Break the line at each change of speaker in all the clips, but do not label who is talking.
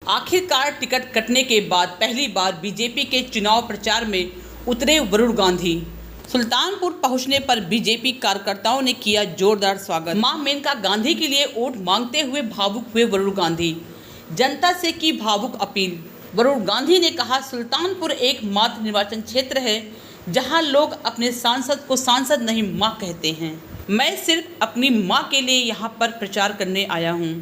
आखिरकार टिकट कटने के बाद पहली बार बीजेपी के चुनाव प्रचार में उतरे वरुण गांधी। सुल्तानपुर पहुंचने पर बीजेपी कार्यकर्ताओं ने किया जोरदार स्वागत। मां मेनका गांधी के लिए वोट मांगते हुए भावुक हुए वरुण गांधी। जनता से की भावुक अपील। वरुण गांधी ने कहा, सुल्तानपुर एकमात्र निर्वाचन क्षेत्र है जहां लोग अपने सांसद को सांसद नहीं मां कहते हैं। मैं सिर्फ अपनी मां के लिए यहां पर प्रचार करने आया हूं।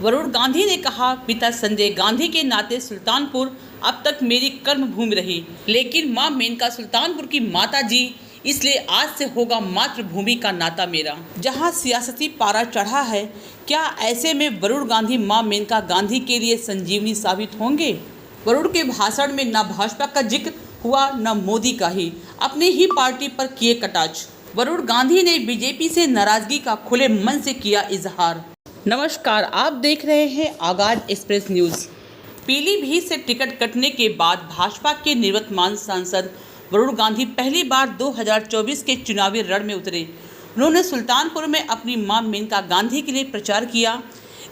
वरुण गांधी ने कहा, पिता संजय गांधी के नाते सुल्तानपुर अब तक मेरी कर्म भूमि रही, लेकिन मां मेनका सुल्तानपुर की माता जी, इसलिए आज से होगा मातृभूमि का नाता मेरा। जहां सियासती पारा चढ़ा है, क्या ऐसे में वरुण गांधी मां मेनका गांधी के लिए संजीवनी साबित होंगे? वरुण के भाषण में न भाजपा का जिक्र हुआ न मोदी का ही, अपने ही पार्टी पर किए कटाक्ष। वरुण गांधी ने बीजेपी से नाराजगी का खुले मन से किया इजहार। नमस्कार, आप देख रहे हैं आगाज एक्सप्रेस न्यूज़। पीलीभीत से टिकट कटने के बाद भाजपा के निवर्तमान सांसद वरुण गांधी पहली बार 2024 के चुनावी रण में उतरे। उन्होंने सुल्तानपुर में अपनी मां मेनका गांधी के लिए प्रचार किया।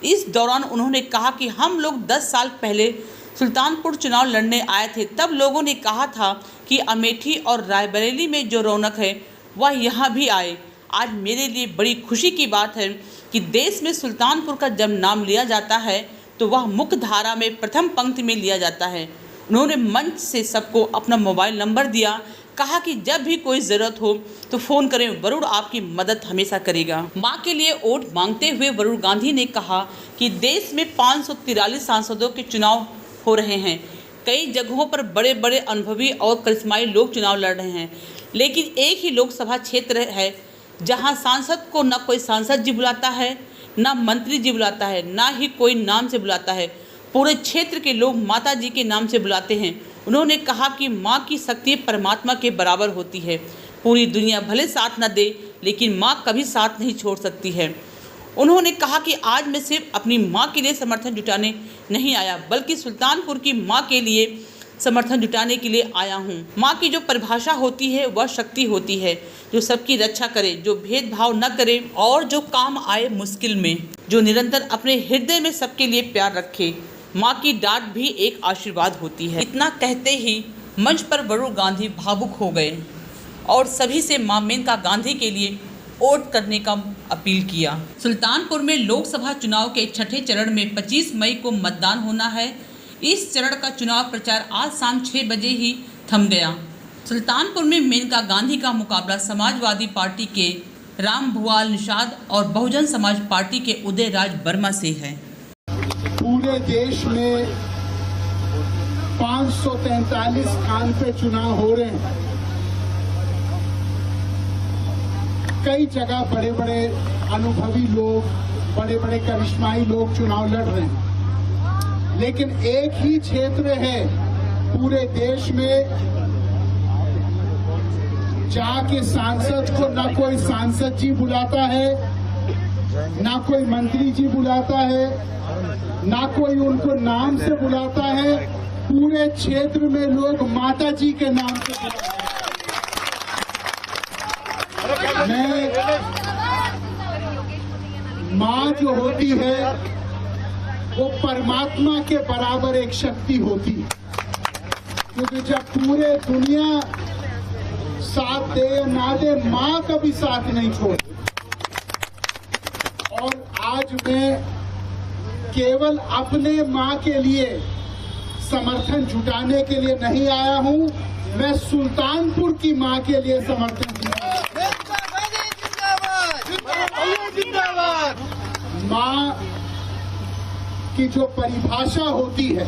इस दौरान उन्होंने कहा कि हम लोग 10 साल पहले सुल्तानपुर चुनाव लड़ने आए थे, तब लोगों ने कहा था कि अमेठी और रायबरेली में जो रौनक है वह यहाँ भी आए। आज मेरे लिए बड़ी खुशी की बात है कि देश में सुल्तानपुर का जब नाम लिया जाता है तो वह मुख्य धारा में प्रथम पंक्ति में लिया जाता है। उन्होंने मंच से सबको अपना मोबाइल नंबर दिया, कहा कि जब भी कोई ज़रूरत हो तो फ़ोन करें, वरुण आपकी मदद हमेशा करेगा। मां के लिए वोट मांगते हुए वरुण गांधी ने कहा कि देश में 543 सांसदों के चुनाव हो रहे हैं। कई जगहों पर बड़े बड़े अनुभवी और करिश्माई लोग चुनाव लड़ रहे हैं, लेकिन एक ही लोकसभा क्षेत्र है जहां सांसद को न कोई सांसद जी बुलाता है, न मंत्री जी बुलाता है, न ही कोई नाम से बुलाता है। पूरे क्षेत्र के लोग माता जी के नाम से बुलाते हैं। उन्होंने कहा कि मां की शक्ति परमात्मा के बराबर होती है। पूरी दुनिया भले साथ न दे, लेकिन मां कभी साथ नहीं छोड़ सकती है। उन्होंने कहा कि आज मैं सिर्फ अपनी मां के लिए समर्थन जुटाने नहीं आया, बल्कि सुल्तानपुर की मां के लिए समर्थन जुटाने के लिए आया हूं। मां की जो परिभाषा होती है वह शक्ति होती है, जो सबकी रक्षा करे, जो भेदभाव न करे और जो काम आए मुश्किल में, जो निरंतर अपने हृदय में सबके लिए प्यार रखे। मां की डांट भी एक आशीर्वाद होती है। इतना कहते ही मंच पर वरुण गांधी भावुक हो गए और सभी से मां मेनका गांधी के लिए वोट करने का अपील किया। सुल्तानपुर में लोकसभा चुनाव के छठे चरण में 25 मई को मतदान होना है। इस चरण का चुनाव प्रचार आज शाम 6 बजे ही थम गया। सुल्तानपुर में मेनका गांधी का मुकाबला समाजवादी पार्टी के राम भुआल निषाद और बहुजन समाज पार्टी के उदय राज वर्मा से है।
पूरे देश में 543 स्थान पे चुनाव हो रहे हैं। कई जगह बड़े बड़े अनुभवी लोग, बड़े बड़े करिश्माई लोग चुनाव लड़ रहे हैं, लेकिन एक ही क्षेत्र है पूरे देश में जहां के सांसद को न कोई सांसद जी बुलाता है, न कोई मंत्री जी बुलाता है, न कोई उनको नाम से बुलाता है। पूरे क्षेत्र में लोग माता जी के नाम से बुलाते हैं। मां जो होती है वो परमात्मा के बराबर एक शक्ति होती है, क्योंकि जब पूरे दुनिया साथ दे या ना दे, मां कभी साथ नहीं छोड़ती। और आज मैं केवल अपने मां के लिए समर्थन जुटाने के लिए नहीं आया हूं, मैं सुल्तानपुर की मां के लिए समर्थन जिंदाबाद। मां की जो परिभाषा होती है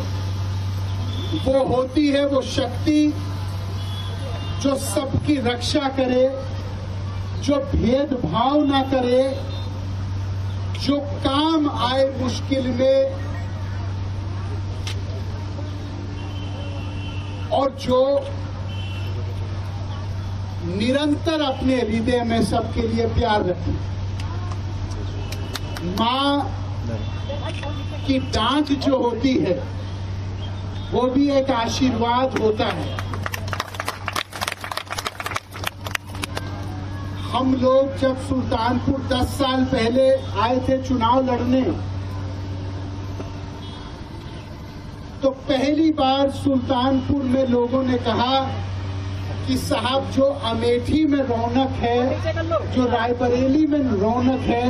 वो होती है वो शक्ति जो सबकी रक्षा करे, जो भेदभाव ना करे, जो काम आए मुश्किल में और जो निरंतर अपने हृदय में सबके लिए प्यार रखे। मां की डांट जो होती है वो भी एक आशीर्वाद होता है। हम लोग जब सुल्तानपुर 10 साल पहले आए थे चुनाव लड़ने, तो पहली बार सुल्तानपुर में लोगों ने कहा कि साहब जो अमेठी में रौनक है, जो रायबरेली में रौनक है,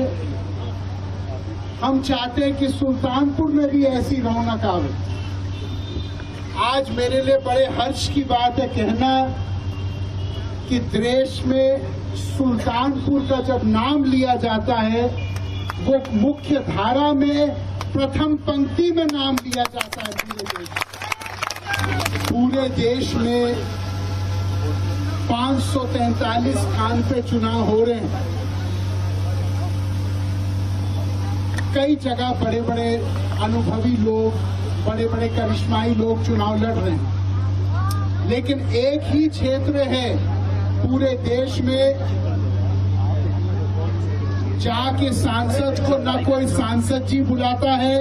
हम चाहते हैं कि सुल्तानपुर में भी ऐसी रौनक आवे। आज मेरे लिए बड़े हर्ष की बात है कहना कि देश में सुल्तानपुर का जब नाम लिया जाता है वो मुख्य धारा में प्रथम पंक्ति में नाम लिया जाता है। पूरे देश में 543 स्थान पे चुनाव हो रहे हैं। कई जगह बड़े बड़े अनुभवी लोग, बड़े बड़े करिश्माई लोग चुनाव लड़ रहे हैं, लेकिन एक ही क्षेत्र है पूरे देश में जाके सांसद को ना कोई सांसद जी बुलाता है,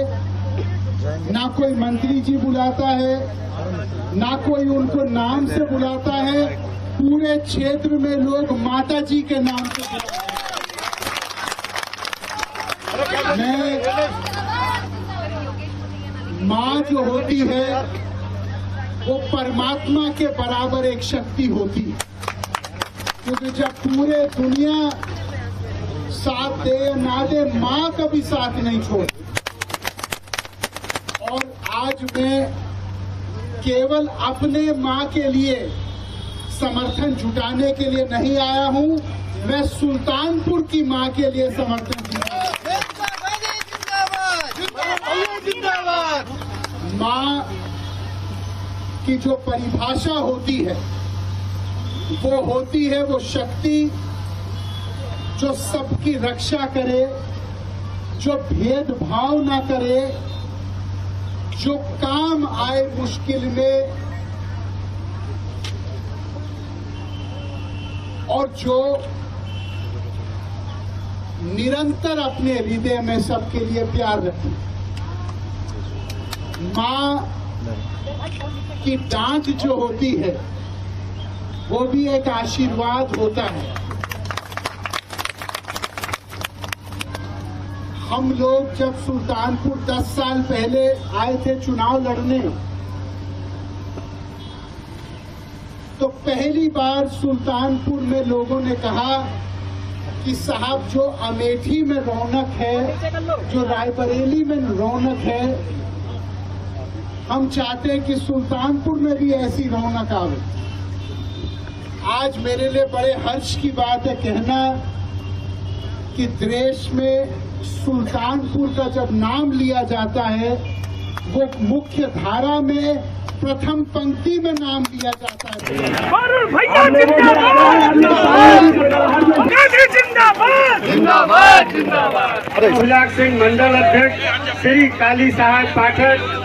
ना कोई मंत्री जी बुलाता है, ना कोई उनको नाम से बुलाता है। पूरे क्षेत्र में लोग माता जी के नाम से बुलाते हैं। माँ जो होती है वो परमात्मा के बराबर एक शक्ति होती है, क्योंकि जब पूरे दुनिया साथ दे या ना दे, माँ कभी साथ नहीं छोड़ती। और आज मैं केवल अपने माँ के लिए समर्थन जुटाने के लिए नहीं आया हूँ, मैं सुल्तानपुर की माँ के लिए समर्थन जिंदाबाद। माँ की जो परिभाषा होती है वो होती है वो शक्ति जो सबकी रक्षा करे, जो भेदभाव ना करे, जो काम आए मुश्किल में, और जो निरंतर अपने हृदय में सबके लिए प्यार रखे। माँ की डांट जो होती है वो भी एक आशीर्वाद होता है। हम लोग जब सुल्तानपुर 10 साल पहले आए थे चुनाव लड़ने, तो पहली बार सुल्तानपुर में लोगों ने कहा कि साहब जो अमेठी में रौनक है, जो रायबरेली में रौनक है, हम चाहते हैं कि सुल्तानपुर में भी ऐसी रौनक आवे। आज मेरे लिए बड़े हर्ष की बात है कहना कि देश में सुल्तानपुर का जब नाम लिया जाता है वो मुख्य धारा में प्रथम पंक्ति में नाम लिया जाता है।
भैया जिंदाबाद, जिंदाबाद, जिंदाबाद। भुलाक सिंह मंडल अध्यक्ष श्री काली साहब पाठक